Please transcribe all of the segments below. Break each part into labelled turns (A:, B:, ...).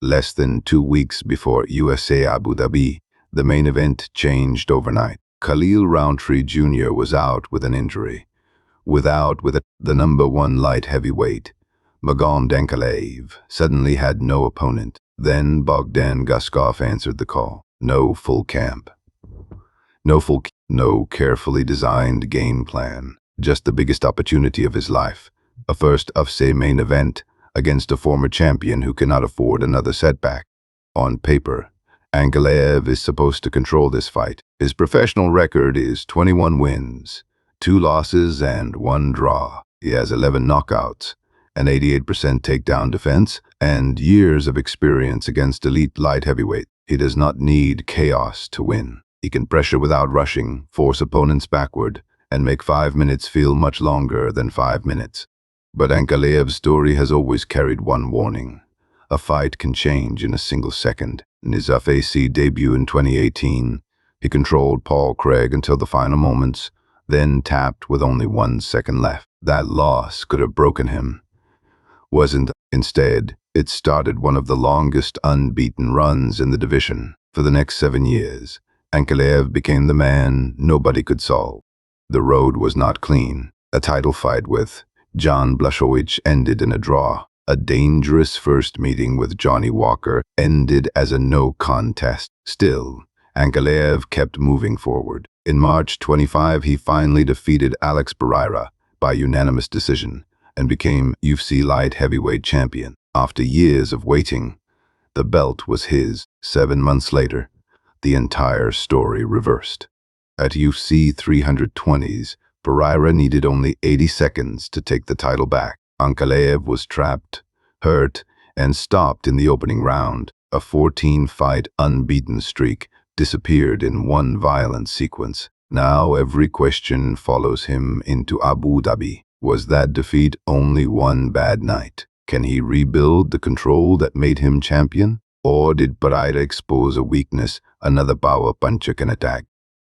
A: Less than 2 weeks before UFC Abu Dhabi, the main event changed overnight. Khalil Roundtree Jr. was out with an injury. The number one light heavyweight, Magomed Ankalaev, suddenly had no opponent. Then Bogdan Guskov answered the call. No full camp. No carefully designed game plan. Just the biggest opportunity of his life. A first UFC main event against a former champion who cannot afford another setback. On paper, Ankalaev is supposed to control this fight. His professional record is 21 wins, 2 losses and 1 draw. He has 11 knockouts, an 88% takedown defense, and years of experience against elite light heavyweight. He does not need chaos to win. He can pressure without rushing, force opponents backward, and make 5 minutes feel much longer than 5 minutes. But Ankalaev's story has always carried one warning. A fight can change in a single second. In his UFC debut in 2018, he controlled Paul Craig until the final moments, then tapped with only 1 second left. That loss could have broken him. Instead, it started one of the longest unbeaten runs in the division. For the next 7 years, Ankalaev became the man nobody could solve. The road was not clean. A title fight with Jan Blachowicz ended in a draw. A dangerous first meeting with Johnny Walker ended as a no contest. Still, Ankalaev kept moving forward. In March 25, he finally defeated Alex Pereira by unanimous decision and became UFC light heavyweight champion. After years of waiting, the belt was his. 7 months later, the entire story reversed. At UFC 320s, Pereira needed only 80 seconds to take the title back. Ankalaev was trapped, hurt, and stopped in the opening round. A 14-fight unbeaten streak disappeared in one violent sequence. Now every question follows him into Abu Dhabi. Was that defeat only one bad night? Can he rebuild the control that made him champion? Or did Pereira expose a weakness another power puncher can attack?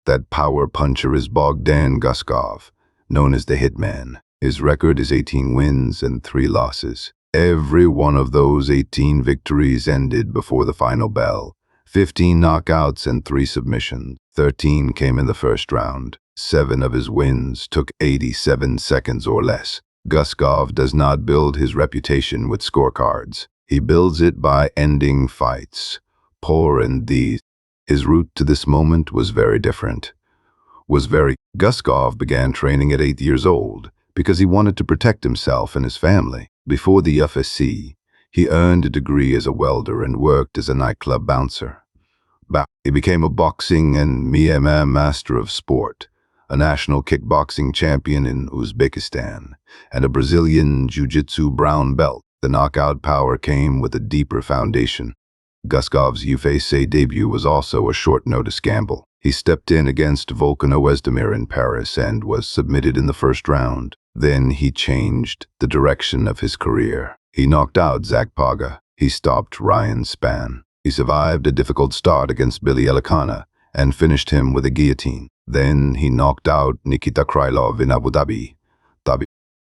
A: That power puncher is Bogdan Guskov, known as the Hitman. His record is 18 wins and 3 losses. Every one of those 18 victories ended before the final bell. 15 knockouts and 3 submissions. 13 came in the first round. 7 of his wins took 87 seconds or less. Guskov does not build his reputation with scorecards. He builds it by ending fights. Poor indeed. His route to this moment was very different. Guskov began training at 8 years old because he wanted to protect himself and his family. Before the UFC, he earned a degree as a welder and worked as a nightclub bouncer. He became a boxing and MMA master of sport, a national kickboxing champion in Uzbekistan, and a Brazilian jiu-jitsu brown belt. The knockout power came with a deeper foundation. Guskov's UFC debut was also a short-notice gamble. He stepped in against Volkan Oezdemir in Paris and was submitted in the first round. Then he changed the direction of his career. He knocked out Zach Paga. He stopped Ryan Spann. He survived a difficult start against Billy Elikana and finished him with a guillotine. Then he knocked out Nikita Krylov in Abu Dhabi.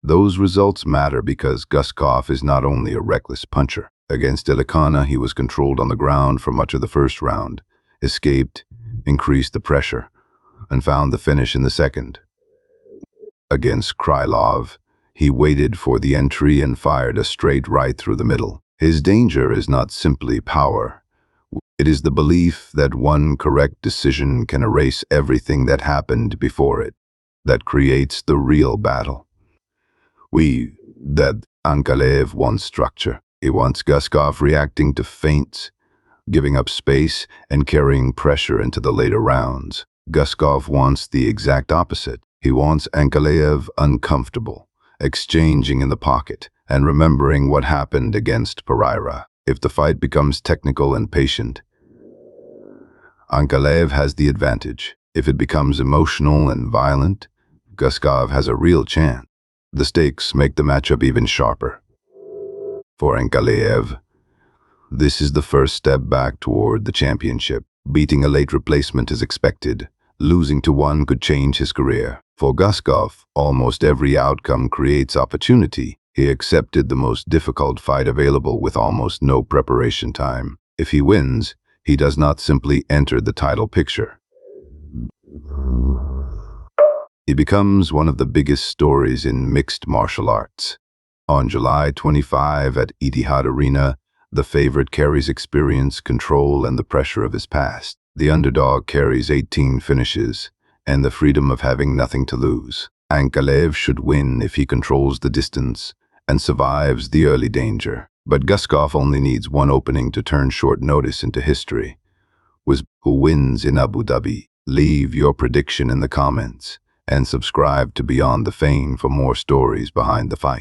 A: Those results matter because Guskov is not only a reckless puncher. Against Elikana, he was controlled on the ground for much of the first round, escaped, increased the pressure, and found the finish in the second. Against Krylov, he waited for the entry and fired a straight right through the middle. His danger is not simply power. It is the belief that one correct decision can erase everything that happened before it. That creates the real battle. Ankalaev wants structure. He wants Guskov reacting to feints, giving up space, and carrying pressure into the later rounds. Guskov wants the exact opposite. He wants Ankalaev uncomfortable, exchanging in the pocket, and remembering what happened against Pereira. If the fight becomes technical and patient, Ankalaev has the advantage. If it becomes emotional and violent, Guskov has a real chance. The stakes make the matchup even sharper. For Ankalaev, this is the first step back toward the championship. Beating a late replacement is expected. Losing to one could change his career. For Guskov, almost every outcome creates opportunity. He accepted the most difficult fight available with almost no preparation time. If he wins, he does not simply enter the title picture. He becomes one of the biggest stories in mixed martial arts. On July 25 at Etihad Arena, the favorite carries experience, control, and the pressure of his past. The underdog carries 18 finishes and the freedom of having nothing to lose. Ankalaev should win if he controls the distance and survives the early danger. But Guskov only needs one opening to turn short notice into history. Who wins in Abu Dhabi? Leave your prediction in the comments and subscribe to Beyond the Fame for more stories behind the fight.